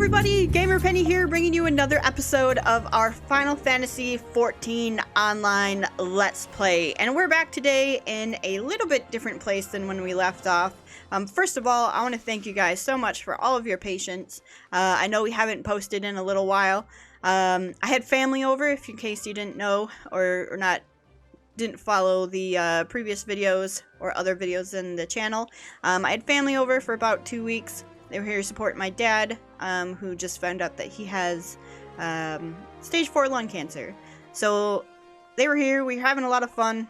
everybody, GamerPenny here, bringing you another episode of our Final Fantasy XIV Online Let's Play. And we're back today in a little bit different place than when we left off. First of all, I want to thank you guys so much for all of your patience. I know we haven't posted in a little while. I had family over, if in case you didn't know or didn't follow the previous videos or other videos in the channel. I had family over for about 2 weeks. They were here to support my dad, who just found out that he has stage 4 lung cancer. So they were here. We were having a lot of fun,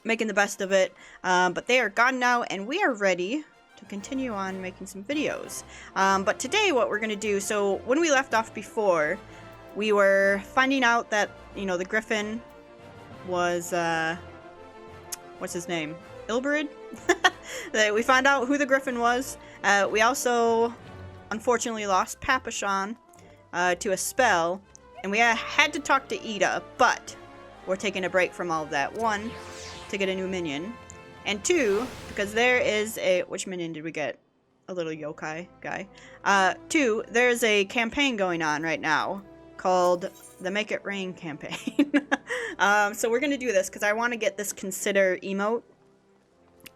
making the best of it. But they are gone now, and we are ready to continue on making some videos. But today what we're going to do, so when we left off before, we were finding out that, you know, the Griffin was, what's his name? Ilberid? We found out who the Griffin was. We also, unfortunately, lost Papachon to a spell, and we had to talk to Ida, but we're taking a break from all of that. 1, to get a new minion, and 2, because there is a... Which minion did we get? A little yokai guy. 2, there's a campaign going on right now called the Make It Rain campaign. So we're going to do this because I want to get this consider emote.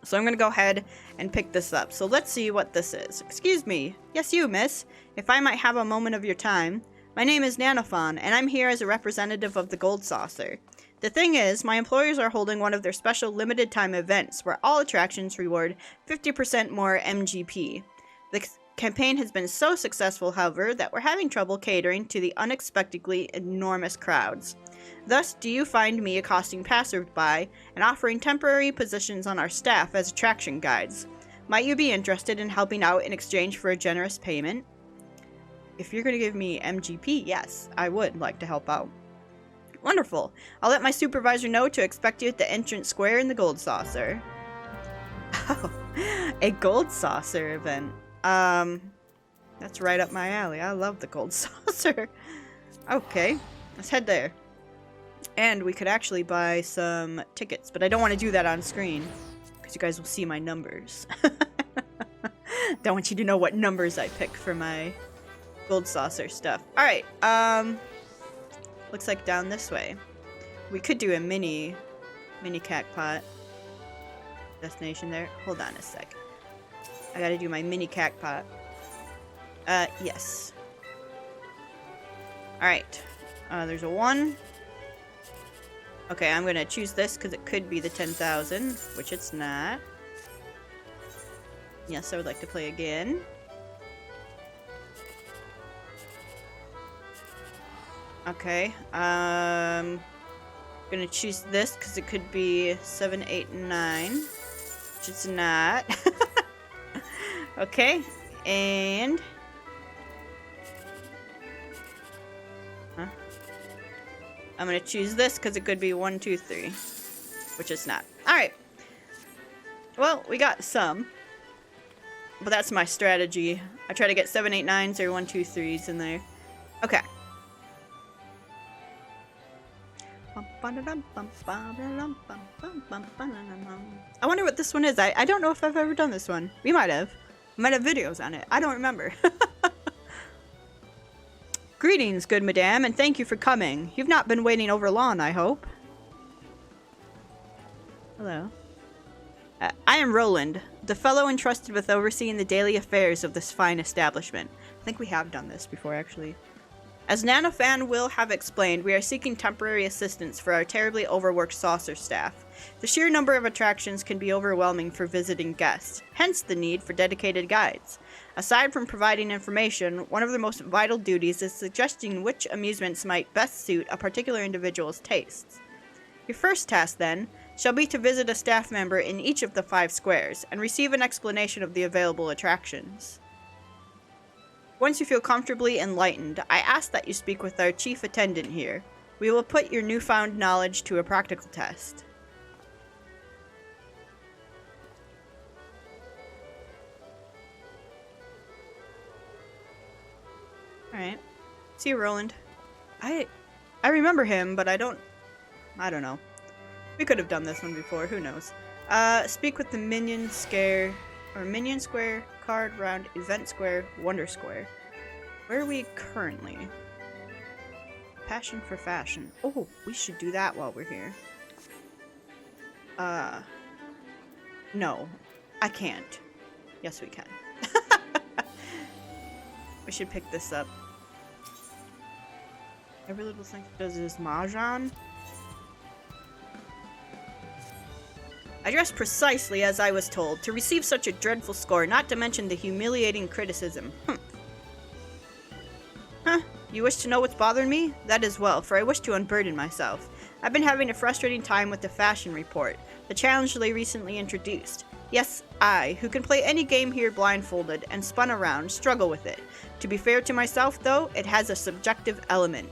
So I'm going to go ahead and pick this up. So let's see what this is. Excuse me. Yes, you, miss. If I might have a moment of your time. My name is Nanofon, and I'm here as a representative of the Gold Saucer. The thing is, my employers are holding one of their special limited time events where all attractions reward 50% more MGP. The campaign has been so successful, however, that we're having trouble catering to the unexpectedly enormous crowds. Thus, do you find me accosting passersby and offering temporary positions on our staff as attraction guides? Might you be interested in helping out in exchange for a generous payment? If you're going to give me MGP, yes, I would like to help out. Wonderful. I'll let my supervisor know to expect you at the entrance square in the Gold Saucer. Oh, a Gold Saucer event. That's right up my alley. I love the Gold Saucer. Okay, let's head there. And we could actually buy some tickets, but I don't want to do that on screen because you guys will see my numbers. Don't want you to know what numbers I pick for my Gold Saucer stuff. Alright, looks like down this way. We could do a mini cactpot destination there. Hold on a sec. I gotta do my mini cactpot. Yes. Alright. There's a 1. Okay, I'm gonna choose this because it could be the 10,000, which it's not. Yes, I would like to play again. Okay, gonna choose this because it could be 7, 8, and 9, which it's not. Okay, and... Huh? I'm gonna choose this because it could be 1, 2, 3, which it's not. Alright. Well, we got some. But that's my strategy. I try to get 7, 8, 9s or 1, 2, 3s in there. Okay. I wonder what this one is. I don't know if I've ever done this one. We might have. We might have videos on it. I don't remember. Greetings, good madame, and thank you for coming. You've not been waiting over long, I hope. Hello. I am Roland, the fellow entrusted with overseeing the daily affairs of this fine establishment. I think we have done this before, actually. As Nanofan will have explained, we are seeking temporary assistance for our terribly overworked saucer staff. The sheer number of attractions can be overwhelming for visiting guests, hence the need for dedicated guides. Aside from providing information, one of the most vital duties is suggesting which amusements might best suit a particular individual's tastes. Your first task, then, shall be to visit a staff member in each of the 5 squares, and receive an explanation of the available attractions. Once you feel comfortably enlightened, I ask that you speak with our chief attendant here. We will put your newfound knowledge to a practical test. Alright. See you, Roland. I remember him, but I don't know. We could have done this one before, who knows. Speak with the Minion Square, card round, event square, wonder square. Where are we currently? Passion for fashion. Oh, we should do that while we're here. No. I can't. Yes, we can. We should pick this up. Every little thing does this mahjong. I dressed precisely as I was told, to receive such a dreadful score, not to mention the humiliating criticism. Huh. You wish to know what's bothering me? That is well, for I wish to unburden myself. I've been having a frustrating time with the fashion report, the challenge they recently introduced. Yes, I, who can play any game here blindfolded and spun around, struggle with it. To be fair to myself, though, it has a subjective element.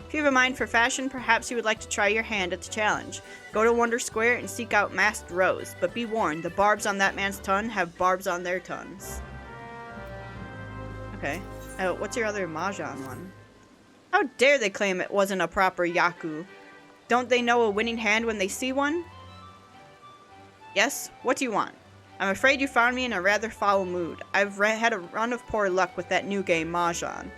If you have a mind for fashion, perhaps you would like to try your hand at the challenge. Go to Wonder Square and seek out Masked Rose, but be warned, the barbs on that man's tongue have barbs on their tongues. Okay. Oh, what's your other mahjong one? How dare they claim it wasn't a proper yaku? Don't they know a winning hand when they see one? Yes? What do you want? I'm afraid you found me in a rather foul mood. I've had a run of poor luck with that new game, mahjong.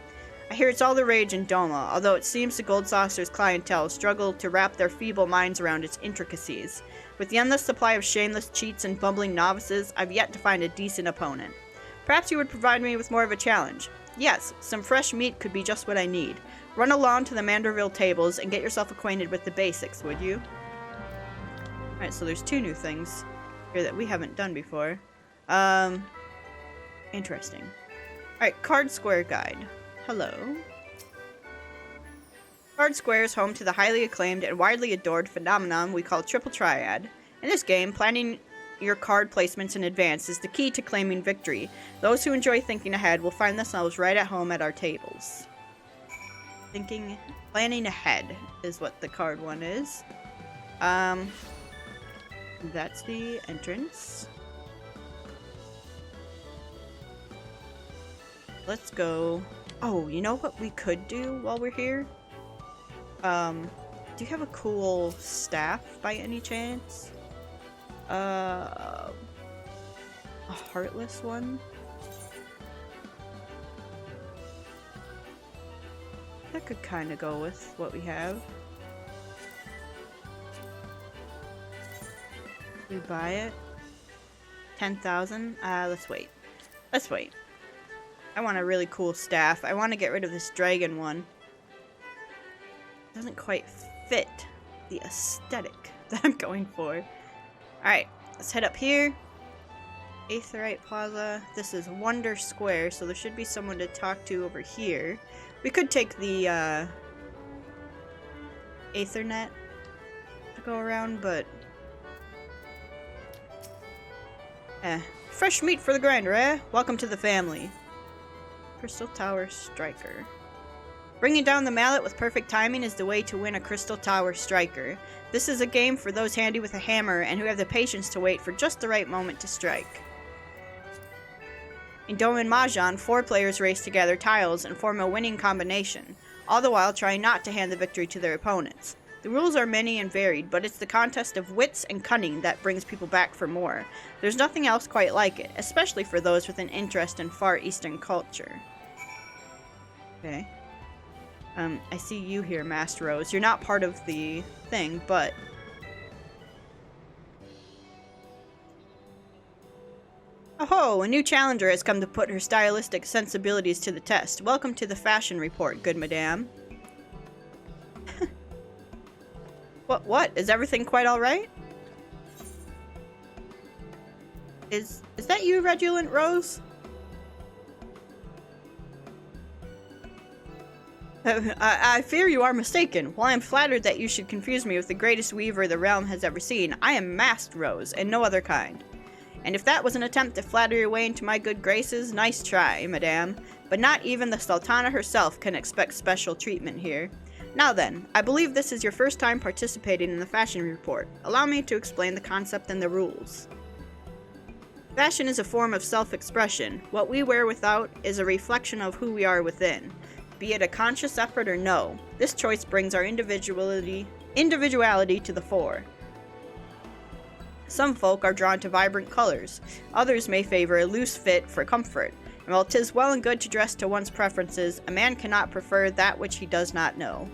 I hear it's all the rage in DHONA, although it seems the Gold Saucer's clientele struggle to wrap their feeble minds around its intricacies. With the endless supply of shameless cheats and bumbling novices, I've yet to find a decent opponent. Perhaps you would provide me with more of a challenge. Yes, some fresh meat could be just what I need. Run along to the Manderville tables and get yourself acquainted with the basics, would you? Alright, so there's two new things here that we haven't done before. Interesting. Alright, Card Square Guide. Hello. Card Square is home to the highly acclaimed and widely adored phenomenon we call Triple Triad. In this game, planning your card placements in advance is the key to claiming victory. Those who enjoy thinking ahead will find themselves right at home at our tables. Planning ahead is what the card one is. That's the entrance. Let's go. Oh, you know what we could do while we're here? Do you have a cool staff by any chance? A heartless one? That could kind of go with what we have. We buy it? 10,000? Let's wait. Let's wait. I want a really cool staff. I want to get rid of this dragon one. It doesn't quite fit the aesthetic that I'm going for. Alright, let's head up here. Aetherite Plaza. This is Wonder Square, so there should be someone to talk to over here. We could take the Aethernet to go around, but fresh meat for the grinder, eh? Welcome to the family. Crystal Tower Striker. Bringing down the mallet with perfect timing is the way to win a Crystal Tower Striker. This is a game for those handy with a hammer and who have the patience to wait for just the right moment to strike. In Doman Mahjong, 4 players race together tiles and form a winning combination, all the while trying not to hand the victory to their opponents. The rules are many and varied, but it's the contest of wits and cunning that brings people back for more. There's nothing else quite like it, especially for those with an interest in Far Eastern culture. Okay. I see you here, Masked Rose. You're not part of the thing, but... Oh, a new challenger has come to put her stylistic sensibilities to the test. Welcome to the fashion report, good madame. What? Is everything quite alright? Is that you, Redulent Rose? I fear you are mistaken. While I am flattered that you should confuse me with the greatest weaver the realm has ever seen, I am Masked Rose, and no other kind. And if that was an attempt to flatter your way into my good graces, nice try, madame. But not even the Sultana herself can expect special treatment here. Now then, I believe this is your first time participating in the fashion report. Allow me to explain the concept and the rules. Fashion is a form of self-expression. What we wear without is a reflection of who we are within. Be it a conscious effort or no, this choice brings our individuality to the fore. Some folk are drawn to vibrant colors. Others may favor a loose fit for comfort. And And while 'tis well and good to dress to one's preferences, a man cannot prefer that which he does not know.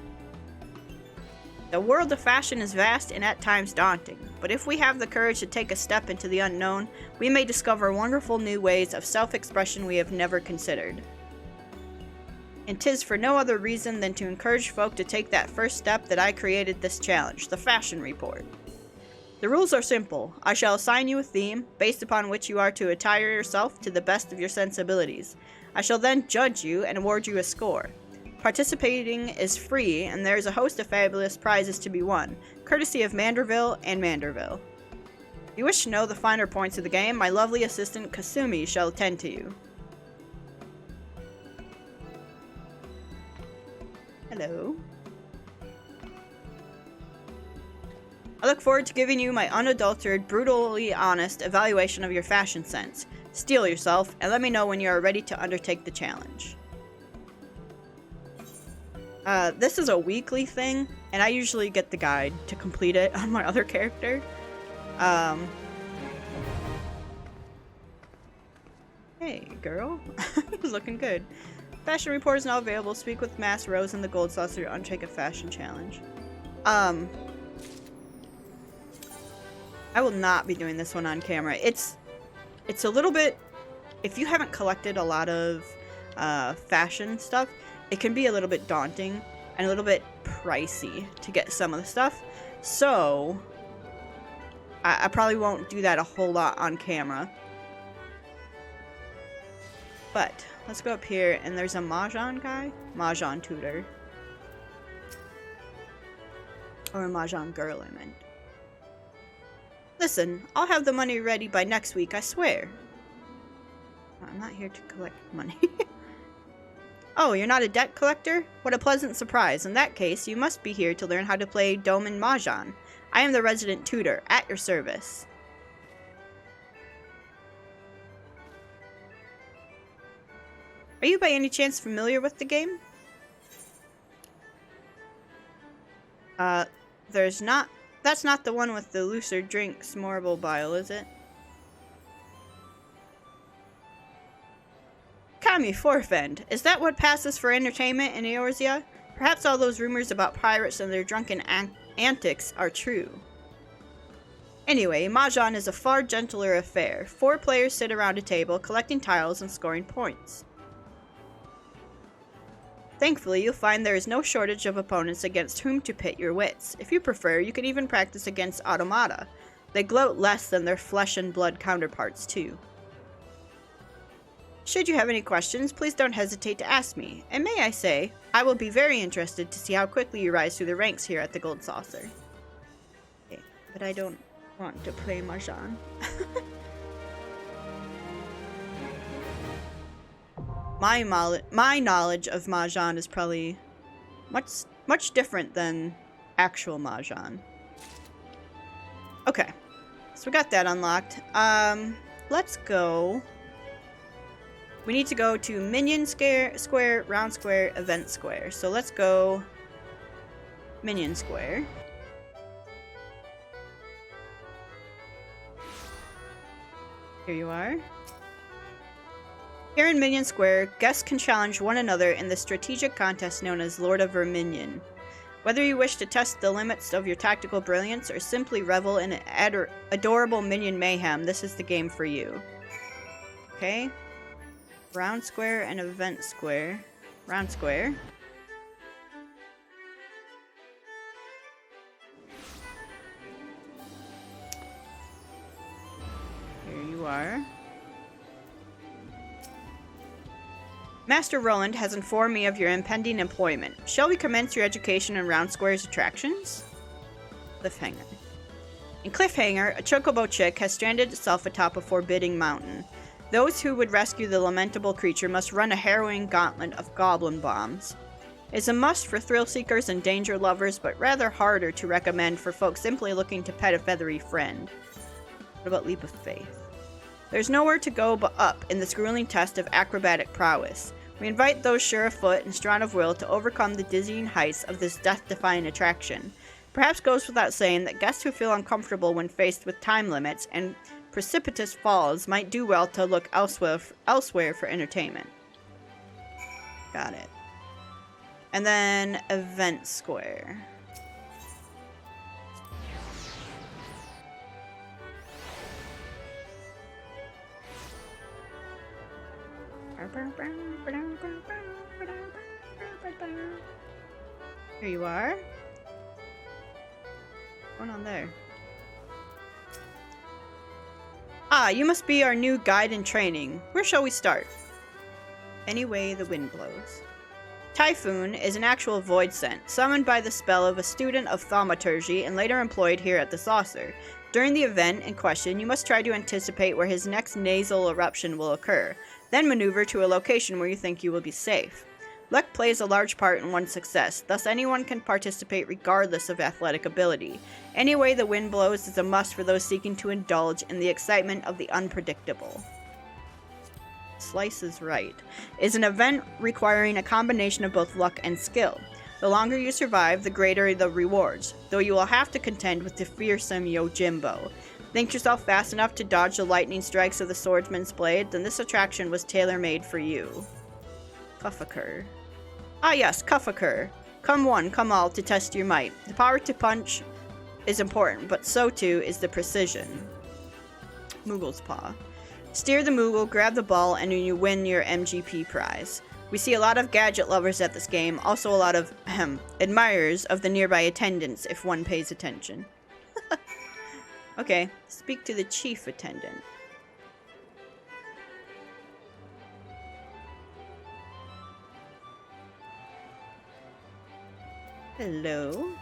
The world of fashion is vast and at times daunting, but if we have the courage to take a step into the unknown, we may discover wonderful new ways of self-expression we have never considered. And 'tis for no other reason than to encourage folk to take that first step that I created this challenge, the Fashion Report. The rules are simple. I shall assign you a theme, based upon which you are to attire yourself to the best of your sensibilities. I shall then judge you and award you a score. Participating is free, and there is a host of fabulous prizes to be won, courtesy of Manderville and Manderville. If you wish to know the finer points of the game, my lovely assistant Kasumi shall attend to you. Hello. I look forward to giving you my unadulterated, brutally honest evaluation of your fashion sense. Steel yourself, and let me know when you are ready to undertake the challenge. This is a weekly thing, and I usually get the guide to complete it on my other character. Hey, girl. He's looking good. Fashion Report is now available. Speak with Mass Rose and the Gold Saucer to undertake a fashion challenge. I will not be doing this one on camera. It's a little bit... If you haven't collected a lot of fashion stuff, it can be a little bit daunting and a little bit pricey to get some of the stuff. So, I probably won't do that a whole lot on camera. But, let's go up here, and there's a Mahjong guy? Mahjong tutor. Or a Mahjong girl, I meant. Listen, I'll have the money ready by next week, I swear. I'm not here to collect money. Oh, you're not a debt collector? What a pleasant surprise. In that case, you must be here to learn how to play Domin Mahjong. I am the resident tutor, at your service. Are you by any chance familiar with the game? There's not... That's not the one with the looser drinks Morbile, is it? Kami Forfend, is that what passes for entertainment in Eorzea? Perhaps all those rumors about pirates and their drunken antics are true. Anyway, Mahjong is a far gentler affair. 4 players sit around a table, collecting tiles and scoring points. Thankfully, you'll find there is no shortage of opponents against whom to pit your wits. If you prefer, you can even practice against automata. They gloat less than their flesh and blood counterparts, too. Should you have any questions, please don't hesitate to ask me. And may I say, I will be very interested to see how quickly you rise through the ranks here at the Gold Saucer. Okay, but I don't want to play Mahjong. My knowledge of Mahjong is probably much different than actual Mahjong. Okay, so we got that unlocked. Let's go. We need to go to Minion Square, Round Square, Event Square. So let's go Minion Square. Here you are. Here in Minion Square, guests can challenge one another in the strategic contest known as Lord of Verminion. Whether you wish to test the limits of your tactical brilliance or simply revel in adorable minion mayhem, this is the game for you. Okay. Round Square and Event Square. Round Square. Here you are. Master Roland has informed me of your impending employment. Shall we commence your education in Round Square's attractions? Cliffhanger. In Cliffhanger, a chocobo chick has stranded itself atop a forbidding mountain. Those who would rescue the lamentable creature must run a harrowing gauntlet of goblin bombs. It's a must for thrill seekers and danger lovers, but rather harder to recommend for folks simply looking to pet a feathery friend. What about Leap of Faith? There's nowhere to go but up in this grueling test of acrobatic prowess. We invite those sure of foot and strong of will to overcome the dizzying heights of this death-defying attraction. Perhaps goes without saying that guests who feel uncomfortable when faced with time limits and precipitous falls might do well to look elsewhere for entertainment. Got it. And then Event Square. Here you are. What's going on there? Ah, you must be our new guide in training. Where shall we start? Any way the wind blows. Typhoon is an actual void scent, summoned by the spell of a student of thaumaturgy and later employed here at the saucer. During the event in question, you must try to anticipate where his next nasal eruption will occur, then maneuver to a location where you think you will be safe. Luck plays a large part in one's success, thus anyone can participate regardless of athletic ability. Any way the wind blows is a must for those seeking to indulge in the excitement of the unpredictable. Slice is Right is an event requiring a combination of both luck and skill. The longer you survive, the greater the rewards, though you will have to contend with the fearsome Yojimbo. Think yourself fast enough to dodge the lightning strikes of the swordsman's blade, then this attraction was tailor-made for you. Cuffaker. Ah yes, Cuffaker. Come one, come all to test your might. The power to punch is important, but so too is the precision. Moogle's Paw. Steer the Moogle, grab the ball, and you win your MGP prize. We see a lot of gadget lovers at this game, also a lot of, admirers of the nearby attendants if one pays attention. Okay, speak to the chief attendant. Hello?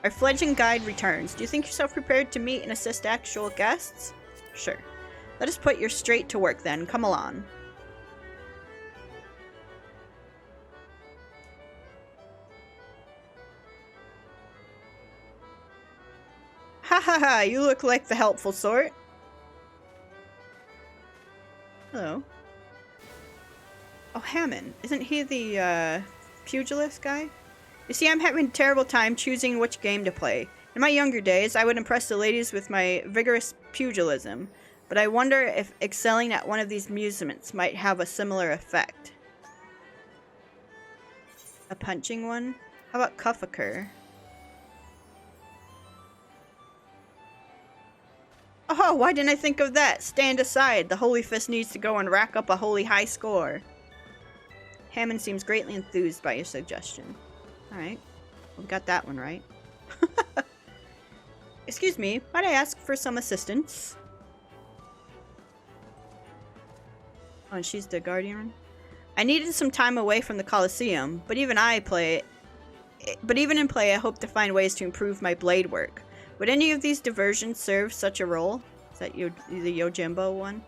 Our fledgling guide returns. Do you think yourself prepared to meet and assist actual guests? Sure. Let us put you straight to work then. Come along. Ha ha ha, you look like the helpful sort. Hello. Oh, Hammond. Isn't he the, pugilist guy? You see, I'm having a terrible time choosing which game to play. In my younger days, I would impress the ladies with my vigorous pugilism, but I wonder if excelling at one of these amusements might have a similar effect. A punching one? How about Cuffaker? Oh, why didn't I think of that? Stand aside. The Holy Fist needs to go and rack up a holy high score. Hammond seems greatly enthused by your suggestion. Alright. We got that one right. Excuse me, might I ask for some assistance? Oh, and she's the guardian. I needed some time away from the Colosseum, but even in play, I hope to find ways to improve my blade work. Would any of these diversions serve such a role? Is that the Yojimbo one?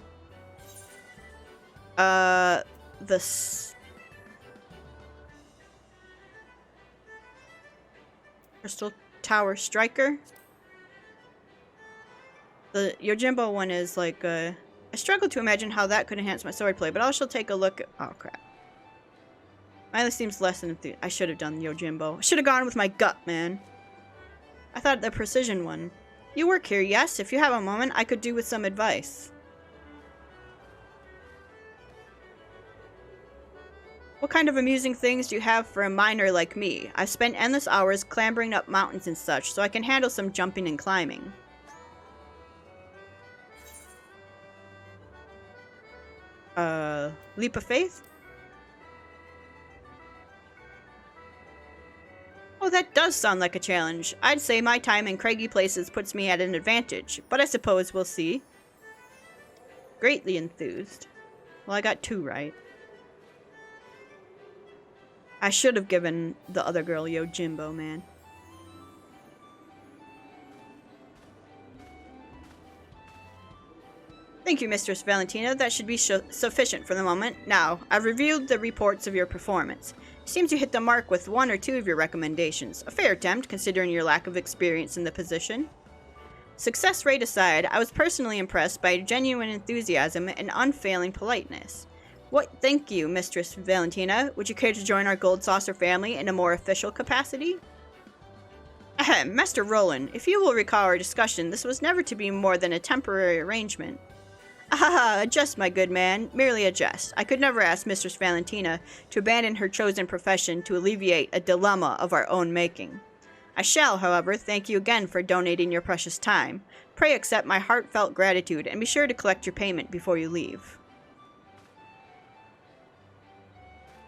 Crystal Tower Striker. The Yojimbo one is like, I struggle to imagine how that could enhance my swordplay, but I shall take a look at— oh crap. Miley seems less than I should have done Yojimbo. I should have gone with my gut, man. I thought the precision one. You work here, yes? If you have a moment, I could do with some advice. What kind of amusing things do you have for a miner like me? I've spent endless hours clambering up mountains and such, so I can handle some jumping and climbing. Leap of faith? Oh, that does sound like a challenge. I'd say my time in craggy places puts me at an advantage, but I suppose we'll see. Greatly enthused. Well, I got 2 right. I should have given the other girl Yojimbo, man. Thank you, Mistress Valentina. That should be sufficient for the moment. Now, I've reviewed the reports of your performance. It seems you hit the mark with 1 or 2 of your recommendations. A fair attempt, considering your lack of experience in the position. Success rate aside, I was personally impressed by your genuine enthusiasm and unfailing politeness. Thank you, Mistress Valentina. Would you care to join our Gold Saucer family in a more official capacity? Ahem, Master Roland, if you will recall our discussion, this was never to be more than a temporary arrangement. Ah, a jest, my good man. Merely a jest. I could never ask Mistress Valentina to abandon her chosen profession to alleviate a dilemma of our own making. I shall, however, thank you again for donating your precious time. Pray accept my heartfelt gratitude and be sure to collect your payment before you leave.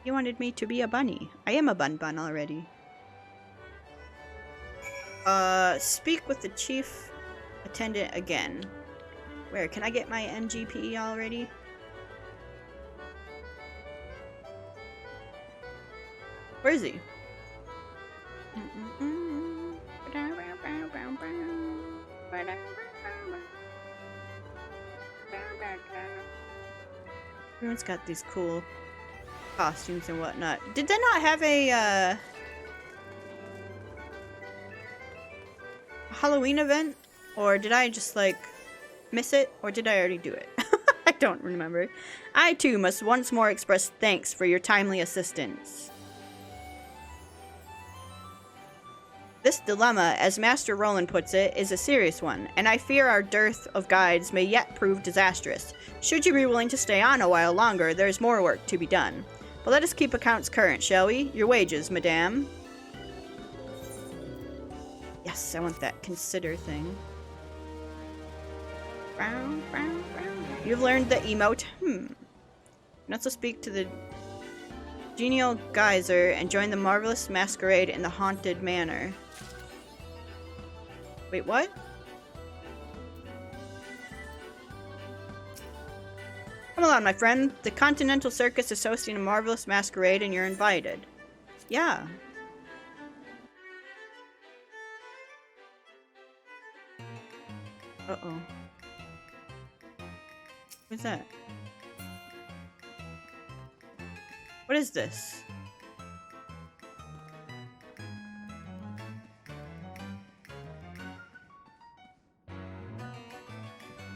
You wanted me to be a bunny. I am a bun already. Speak with the chief attendant again. Where? Can I get my MGP already? Where is he? Everyone's got these cool costumes and whatnot. Did they not have a Halloween event? Or did I just, like, miss it? Or did I already do it? I don't remember. I, too, must once more express thanks for your timely assistance. This dilemma, as Master Roland puts it, is a serious one, and I fear our dearth of guides may yet prove disastrous. Should you be willing to stay on a while longer, there is more work to be done. But let us keep accounts current, shall we? Your wages, madame. Yes, I want that consider thing. You've learned the emote. You can also speak to the genial geyser and join the marvelous masquerade in the haunted manor. Wait, what? Come along, my friend. The Continental Circus is hosting a marvelous masquerade and you're invited. Yeah. Uh-oh. What's that? What is this?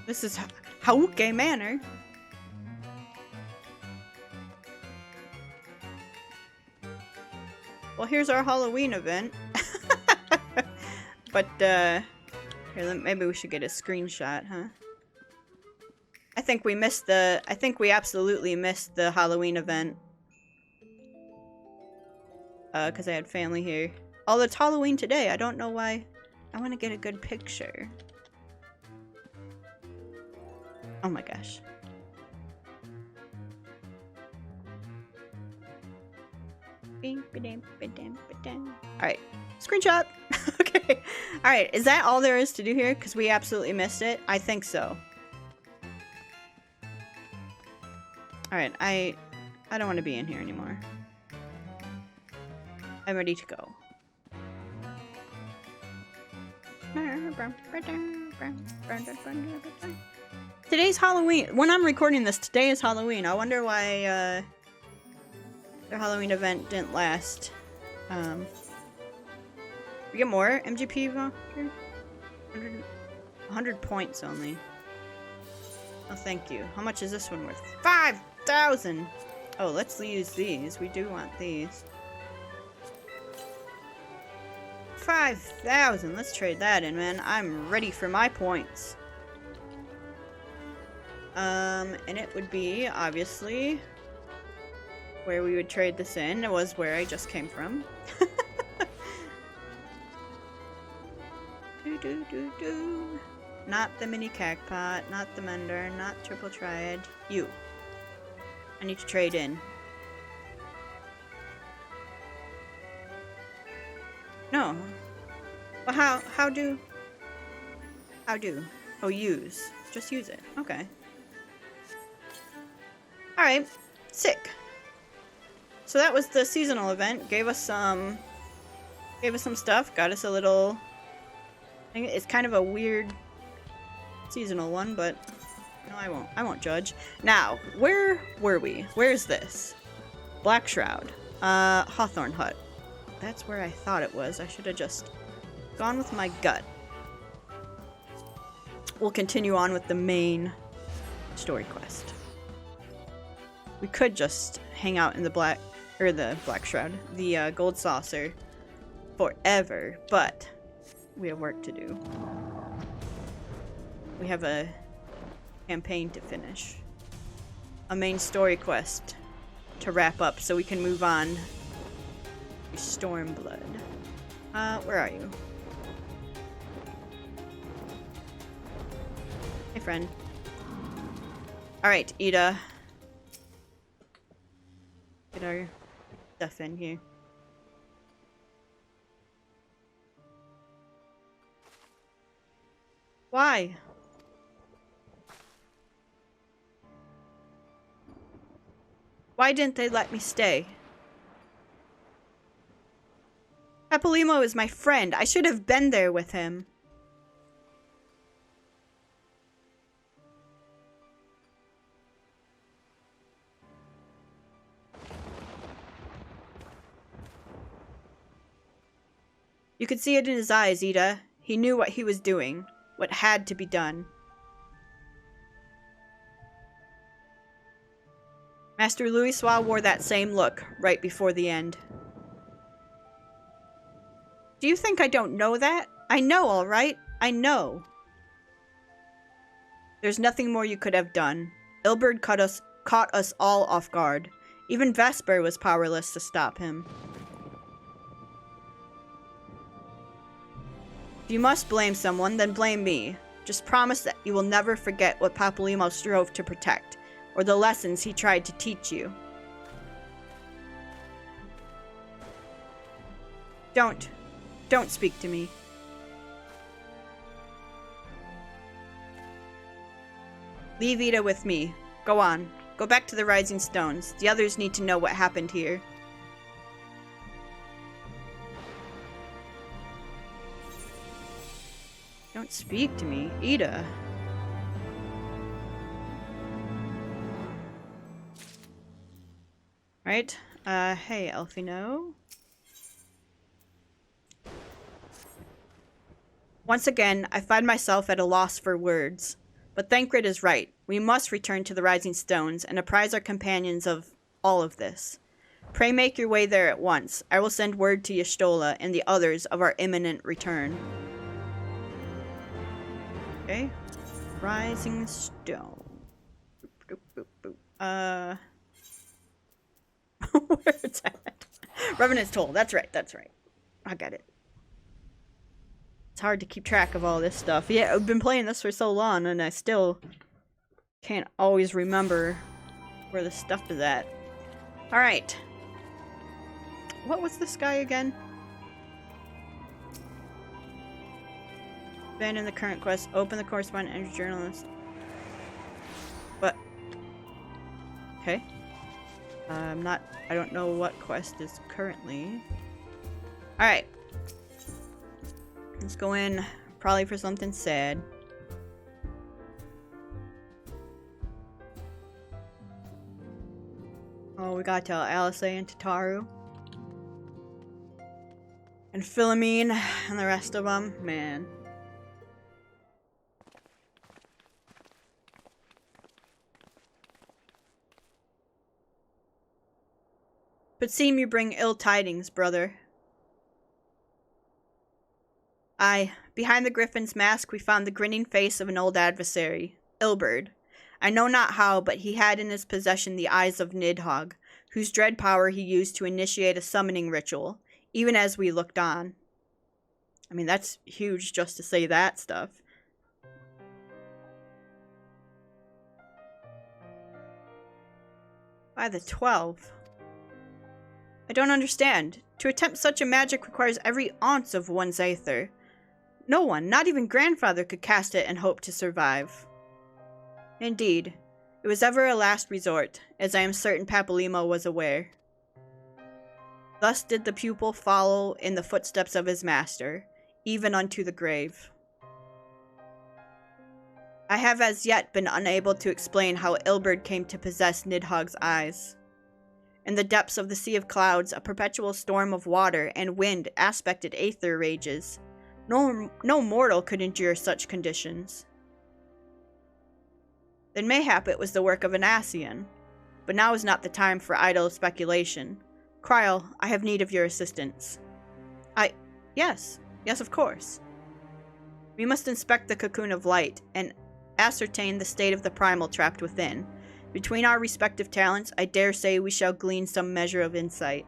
This is Hauke Manor. Well, here's our Halloween event. But, here, maybe we should get a screenshot, huh? I think we absolutely missed the Halloween event. Because I had family here. Although it's Halloween today, I don't know why. I want to get a good picture. Oh my gosh. Alright. Screenshot! Okay. Alright, is that all there is to do here? Because we absolutely missed it? I think so. Alright, I don't want to be in here anymore. I'm ready to go. Today's Halloween. When I'm recording this, today is Halloween. I wonder why their Halloween event didn't last. We get more MGP voucher? 100 points only. Oh, thank you. How much is this one worth? 5,000! Oh, let's use these. We do want these. 5,000! Let's trade that in, man. I'm ready for my points. And it would be, obviously, where we would trade this in. It was where I just came from. Not the mini cagpot, not the mender, not triple triad. You. I need to trade in. No. Well, how do? Oh, use. Just use it. Okay. Alright. Sick. So that was the seasonal event. Gave us some stuff. Got us a little... I think it's kind of a weird seasonal one, but no, I won't judge. Now, where were we? Where's this? Black Shroud. Hawthorne Hut. That's where I thought it was. I should have just gone with my gut. We'll continue on with the main story quest. We could just hang out in the Black Shroud, the Gold Saucer, forever, but we have work to do. We have a campaign to finish. A main story quest to wrap up so we can move on to Stormblood. Where are you? Hey, friend. Alright, Ida. Get our stuff in here. Why? Why didn't they let me stay? Papalymo is my friend. I should have been there with him. You could see it in his eyes, Ida. He knew what he was doing, what had to be done. Master Louisoix wore that same look right before the end. Do you think I don't know that? I know, all right? I know. There's nothing more you could have done. Ilberd caught us all off guard. Even Vesper was powerless to stop him. If you must blame someone, then blame me. Just promise that you will never forget what Papalymo strove to protect, or the lessons he tried to teach you. Don't speak to me. Leave Ida with me. Go on. Go back to the Rising Stones. The others need to know what happened here. Don't speak to me, Ida. Right? Hey, Elfino. Once again, I find myself at a loss for words. But Thancred is right. We must return to the Rising Stones and apprise our companions of all of this. Pray make your way there at once. I will send word to Y'shtola and the others of our imminent return. Okay. Rising Stone. Boop, boop, boop. Where's that? Revenant's Toll. That's right. That's right. I got it. It's hard to keep track of all this stuff. Yeah, I've been playing this for so long, and I still can't always remember where the stuff is at. Alright. What was this guy again? Abandon the current quest. Open the correspondent energy journalist. What? Okay. I don't know what quest is currently. Alright. Let's go in, probably for something sad. Oh, we gotta tell Alice and Tataru. And Philomene and the rest of them. Man. But seem you bring ill tidings, brother. Aye, behind the griffin's mask we found the grinning face of an old adversary, Ilberd. I know not how, but he had in his possession the eyes of Nidhogg, whose dread power he used to initiate a summoning ritual, even as we looked on. I mean, that's huge just to say that stuff. By the 12. I don't understand. To attempt such a magic requires every ounce of one's aether. No one, not even grandfather, could cast it and hope to survive. Indeed, it was ever a last resort, as I am certain Papalymo was aware. Thus did the pupil follow in the footsteps of his master, even unto the grave. I have as yet been unable to explain how Ilberd came to possess Nidhogg's eyes. In the depths of the Sea of Clouds, a perpetual storm of water and wind aspected aether rages. No mortal could endure such conditions. Then mayhap it was the work of an Ascian. But now is not the time for idle speculation. Kryl, I have need of your assistance. Yes, of course. We must inspect the cocoon of light and ascertain the state of the primal trapped within. Between our respective talents, I dare say we shall glean some measure of insight.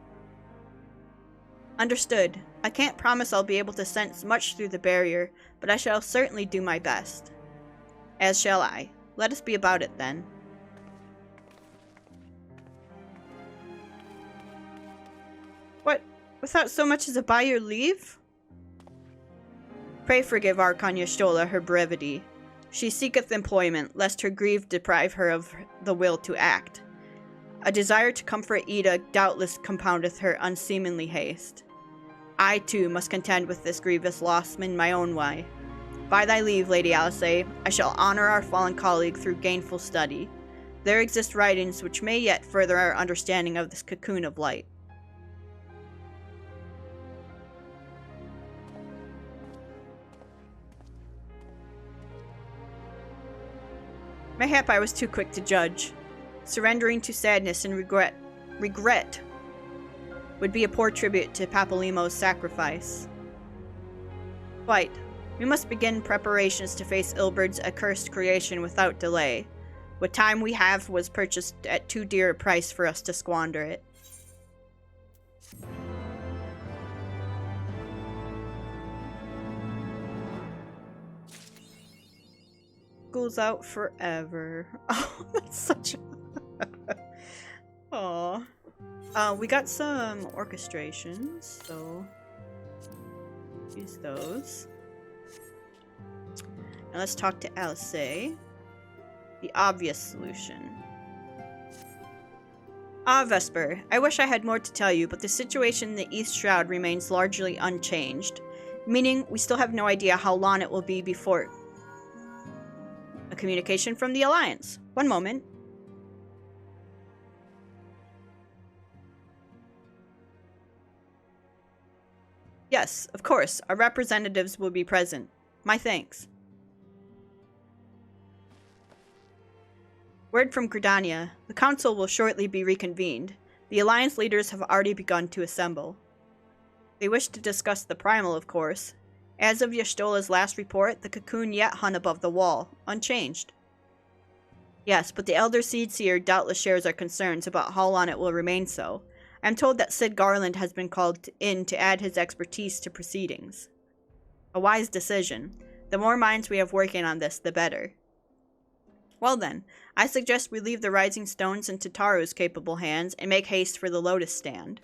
Understood. I can't promise I'll be able to sense much through the barrier, but I shall certainly do my best. As shall I. Let us be about it, then. What? Without so much as a by your leave? Pray forgive Archon Y'shtola her brevity. She seeketh employment, lest her grief deprive her of the will to act. A desire to comfort Ida doubtless compoundeth her unseemly haste. I, too, must contend with this grievous loss in my own way. By thy leave, Lady Alice, I shall honor our fallen colleague through gainful study. There exist writings which may yet further our understanding of this cocoon of light. Mayhap I was too quick to judge. Surrendering to sadness and regret would be a poor tribute to Papalymo's sacrifice. Quite. We must begin preparations to face Ilberd's accursed creation without delay. What time we have was purchased at too dear a price for us to squander it. School's out forever. Oh, that's such a... Aw. We got some orchestrations, so... use those. Now let's talk to Alice. The obvious solution. Ah, Vesper. I wish I had more to tell you, but the situation in the East Shroud remains largely unchanged. Meaning, we still have no idea how long it will be before... A communication from the Alliance. One moment. Yes, of course. Our representatives will be present. My thanks. Word from Gridania. The Council will shortly be reconvened. The Alliance leaders have already begun to assemble. They wish to discuss the Primal, of course. As of Y'shtola's last report, the cocoon yet hung above the wall, unchanged. Yes, but the Elder Seedseer doubtless shares our concerns about how long it will remain so. I am told that Sid Garland has been called in to add his expertise to proceedings. A wise decision. The more minds we have working on this, the better. Well then, I suggest we leave the Rising Stones in Tataru's capable hands and make haste for the Lotus Stand.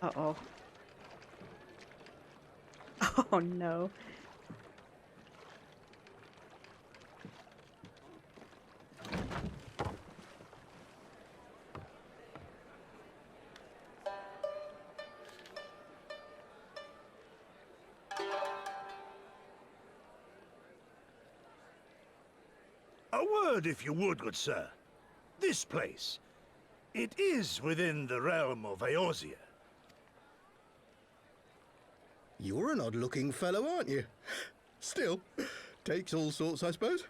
Uh-oh. Oh no. A word, if you would, good sir. This place. It is within the realm of Eorzea. You're an odd-looking fellow, aren't you? Still, takes all sorts, I suppose.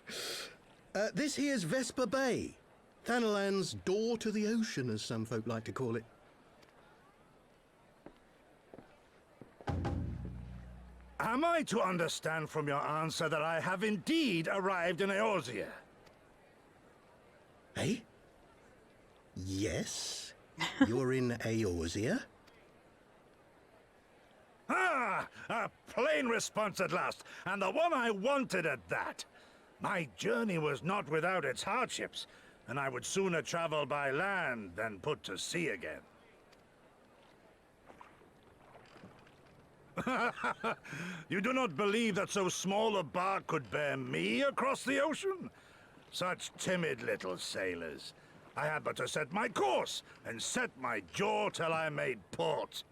This here's Vesper Bay. THANALAN's door to the ocean, as some folk like to call it. Am I to understand from your answer that I have indeed arrived in Eorzea? Eh? Yes? You're in Eorzea? Ah! A plain response at last, and the one I wanted at that. My journey was not without its hardships, and I would sooner travel by land than put to sea again. You do not believe that so small a bark could bear me across the ocean? Such timid little sailors. I had but to set my course, and set my jaw till I made port.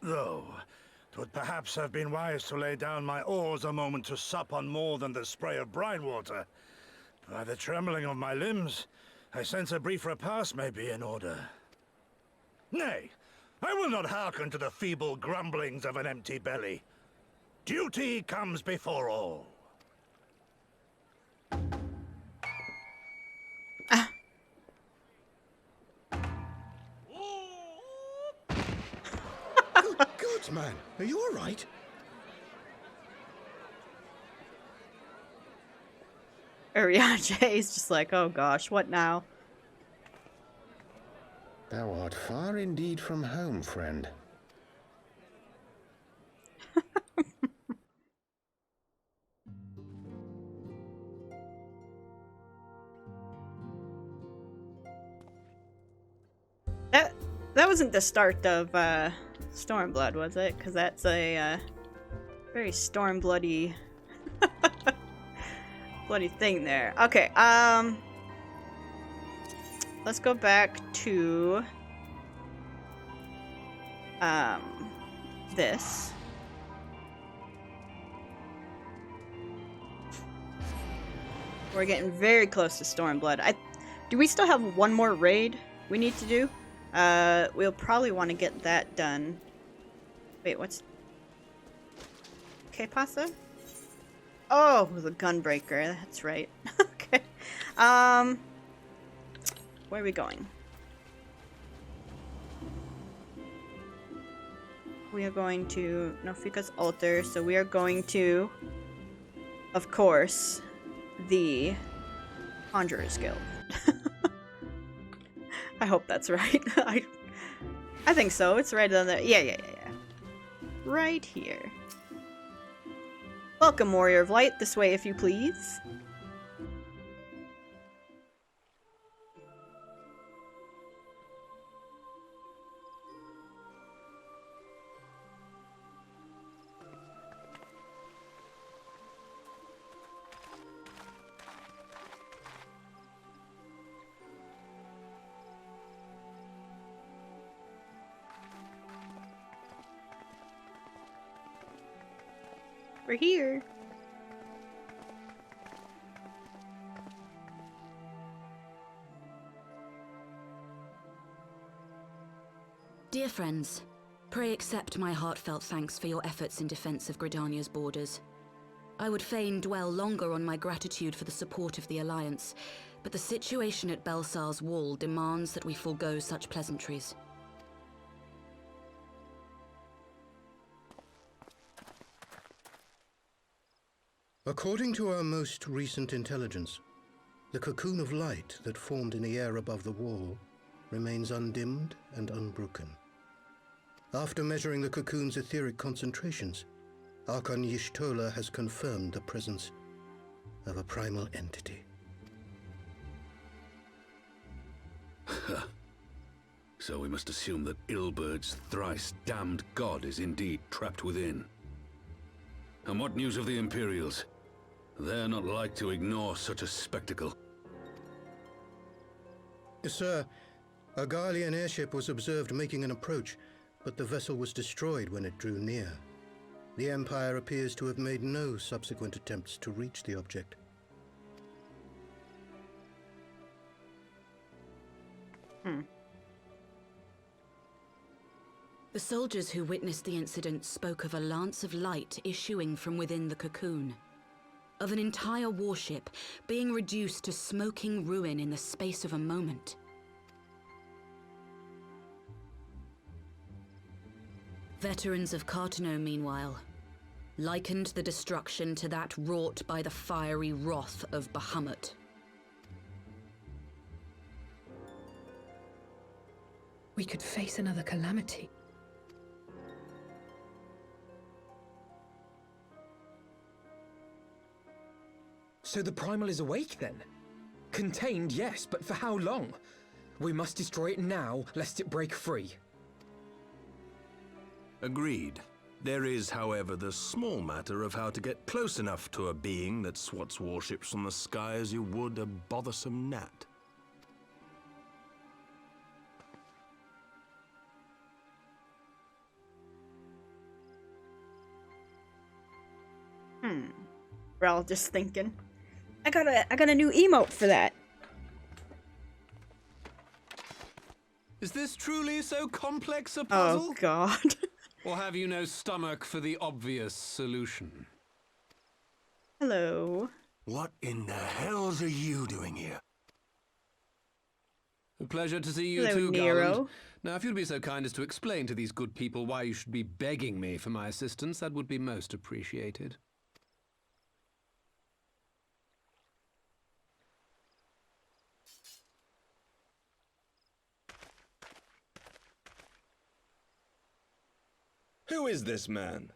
Though, 'twould perhaps have been wise to lay down my oars a moment to sup on more than the spray of brine water. By the trembling of my limbs, I sense a brief repast may be in order. Nay, I will not hearken to the feeble grumblings of an empty belly. Duty comes before all. Good God, man. Are you all right? Ariache is just like, oh gosh, what now? Thou art far indeed from home, friend. That wasn't the start of Stormblood, was it? Because that's a very Stormbloody bloody thing there. Okay, let's go back to this. We're getting very close to Stormblood. Do we still have one more raid we need to do? We'll probably want to get that done. Wait, what's... Okay, pasta? Oh, the gunbreaker. That's right. Okay. Where are we going? We are going to Nofika's altar, so we are going to, of course, the Conjurer's Guild. I hope that's right. I think so. It's right on there. Yeah. Right here. Welcome, Warrior of Light. This way, if you please. We're here. Dear friends, pray accept my heartfelt thanks for your efforts in defense of Gridania's borders. I would fain dwell longer on my gratitude for the support of the Alliance, but the situation at Belsar's Wall demands that we forego such pleasantries. According to our most recent intelligence, the cocoon of light that formed in the air above the wall remains undimmed and unbroken. After measuring the cocoon's etheric concentrations, Archon Y'shtola has confirmed the presence of a primal entity. So we must assume that Ilbert's thrice damned god is indeed trapped within. And what news of the Imperials? They're not like to ignore such a spectacle. Sir, a Garlean airship was observed making an approach, but the vessel was destroyed when it drew near. The Empire appears to have made no subsequent attempts to reach the object. The soldiers who witnessed the incident spoke of a lance of light issuing from within the cocoon. Of an entire warship being reduced to smoking ruin in the space of a moment. Veterans of Cartano, meanwhile, likened the destruction to that wrought by the fiery wrath of Bahamut. We could face another calamity. So the Primal is awake then? Contained, yes, but for how long? We must destroy it now, lest it break free. Agreed. There is, however, the small matter of how to get close enough to a being that swats warships from the sky as you would a bothersome gnat. We're all just thinking. I got a new emote for that. Is this truly so complex a Oh puzzle? God. Or have you no stomach for the obvious solution? Hello. What in the hells are you doing here? A pleasure to see you Hello, too, Nero. Garland. Now, if you'd be so kind as to explain to these good people why you should be begging me for my assistance, that would be most appreciated. Who is this man?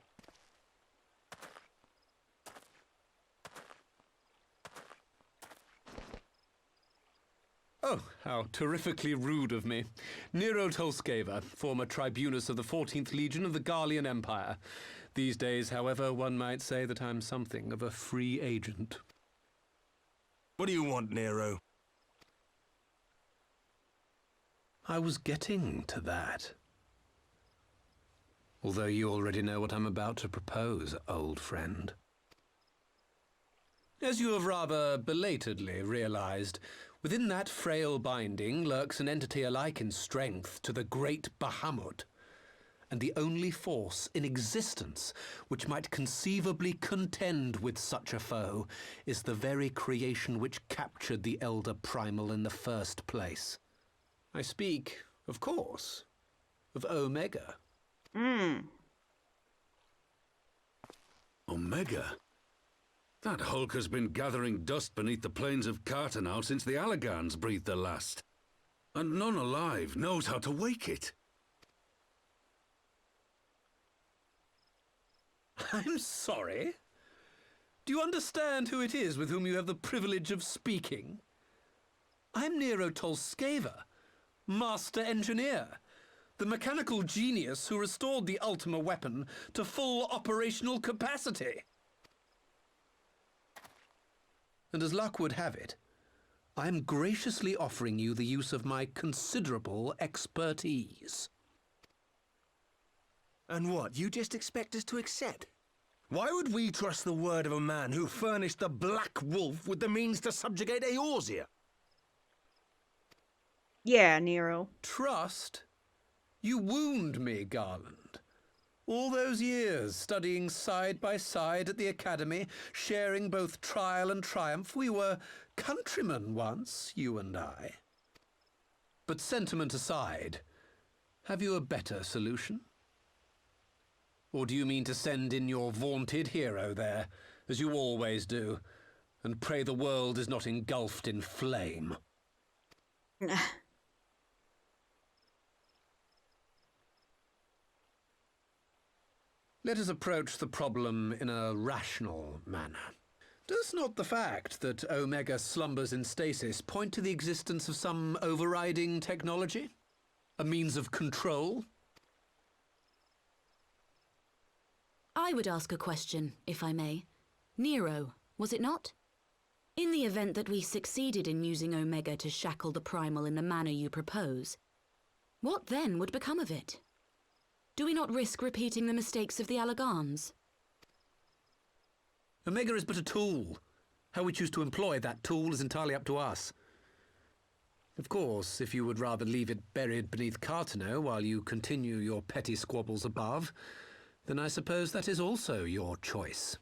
Oh, how terrifically rude of me. Nero Tolskeva, former tribunus of the 14th Legion of the Garlean Empire. These days, however, one might say that I'm something of a free agent. What do you want, Nero? I was getting to that. Although you already know what I'm about to propose, old friend. As you have rather belatedly realized, within that frail binding lurks an entity alike in strength to the great Bahamut, and the only force in existence which might conceivably contend with such a foe is the very creation which captured the Elder Primal in the first place. I speak, of course, of Omega. Omega? That hulk has been gathering dust beneath the plains of Cartanau since the Allagans breathed their last. And none alive knows how to wake it. I'm sorry? Do you understand who it is with whom you have the privilege of speaking? I'm Nero Tolskeva, Master Engineer, the mechanical genius who restored the Ultima weapon to full operational capacity. And as luck would have it, I am graciously offering you the use of my considerable expertise. And what, you just expect us to accept? Why would we trust the word of a man who furnished the Black Wolf with the means to subjugate Eorzea? Yeah, Nero. Trust? You wound me, Garland. All those years, studying side by side at the academy, sharing both trial and triumph, we were countrymen once, you and I. But sentiment aside, have you a better solution? Or do you mean to send in your vaunted hero there, as you always do, and pray the world is not engulfed in flame? Let us approach the problem in a rational manner. Does not the fact that Omega slumbers in stasis point to the existence of some overriding technology? A means of control? I would ask a question, if I may. Nero, was it not? In the event that we succeeded in using Omega to shackle the Primal in the manner you propose, what then would become of it? Do we not risk repeating the mistakes of the Allagans? Omega is but a tool. How we choose to employ that tool is entirely up to us. Of course, if you would rather leave it buried beneath Cartanau while you continue your petty squabbles above, then I suppose that is also your choice.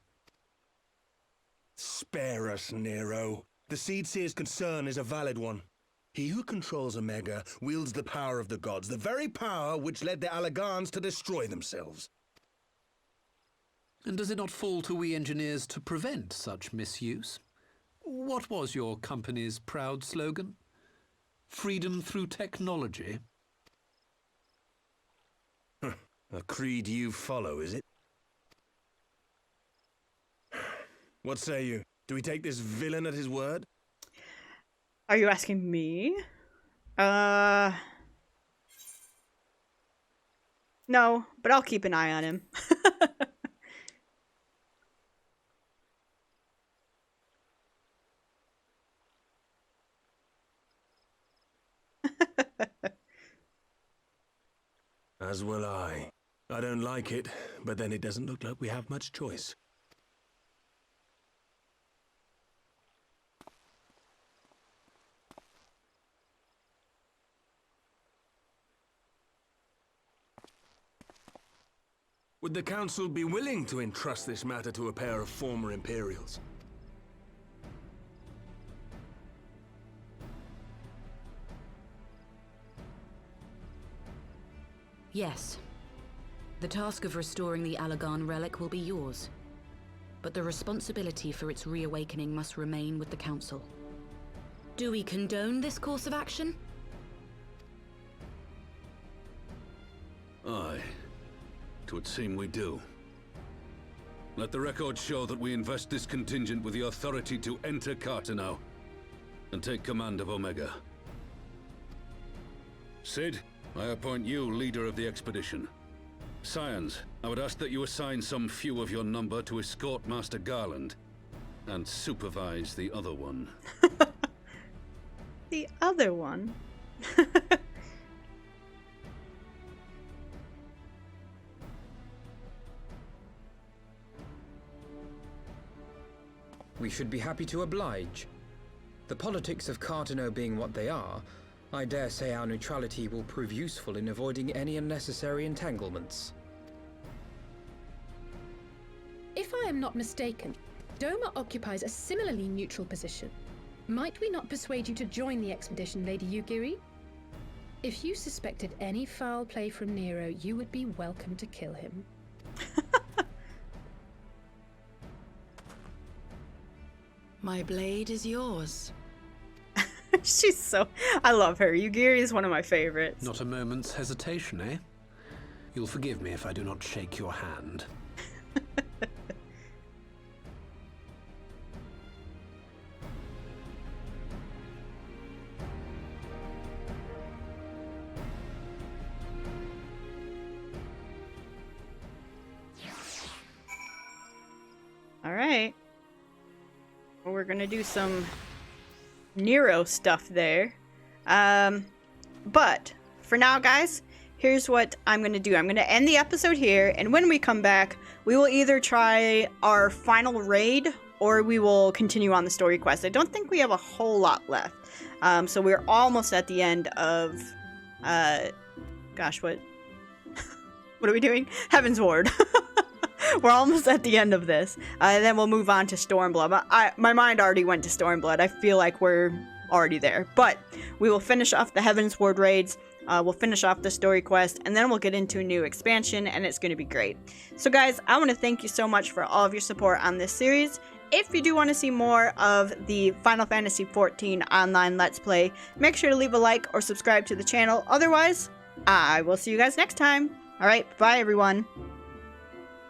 Spare us, Nero. The Seedseer's concern is a valid one. He who controls Omega wields the power of the gods, the very power which led the Allagans to destroy themselves. And does it not fall to we engineers to prevent such misuse? What was your company's proud slogan? Freedom through technology? A creed you follow, is it? What say you? Do we take this villain at his word? Are you asking me? No, but I'll keep an eye on him. As will I. I don't like it, but then it doesn't look like we have much choice. Would the Council be willing to entrust this matter to a pair of former Imperials? Yes. The task of restoring the Allagan relic will be yours. But the responsibility for its reawakening must remain with the Council. Do we condone this course of action? Aye. 'Twould seem we do. Let the record show that we invest this contingent with the authority to enter Carteneau and take command of Omega. Sid, I appoint you leader of the expedition. Scions, I would ask that you assign some few of your number to escort Master Garland and supervise the other one. The other one? We should be happy to oblige. The politics of Carteneau being what they are, I dare say our neutrality will prove useful in avoiding any unnecessary entanglements. If I am not mistaken, Doma occupies a similarly neutral position. Might we not persuade you to join the expedition, Lady Yugiri? If you suspected any foul play from Nero, you would be welcome to kill him. My blade is yours. She's so... I love her. Yugiri is one of my favorites. Not a moment's hesitation, eh? You'll forgive me if I do not shake your hand. All right. Well, we're gonna do some Nero stuff there. But for now, guys, here's what I'm gonna do. I'm gonna end the episode here, and when we come back, we will either try our final raid or we will continue on the story quest. I don't think we have a whole lot left. So we're almost at the end of gosh, what are we doing? Heavensward. We're almost at the end of this. And then we'll move on to Stormblood. My mind already went to Stormblood. I feel like we're already there. But we will finish off the Heavensward raids. We'll finish off the story quest. And then we'll get into a new expansion. And it's going to be great. So guys, I want to thank you so much for all of your support on this series. If you do want to see more of the Final Fantasy XIV online Let's Play, make sure to leave a like or subscribe to the channel. Otherwise, I will see you guys next time. Alright, bye everyone.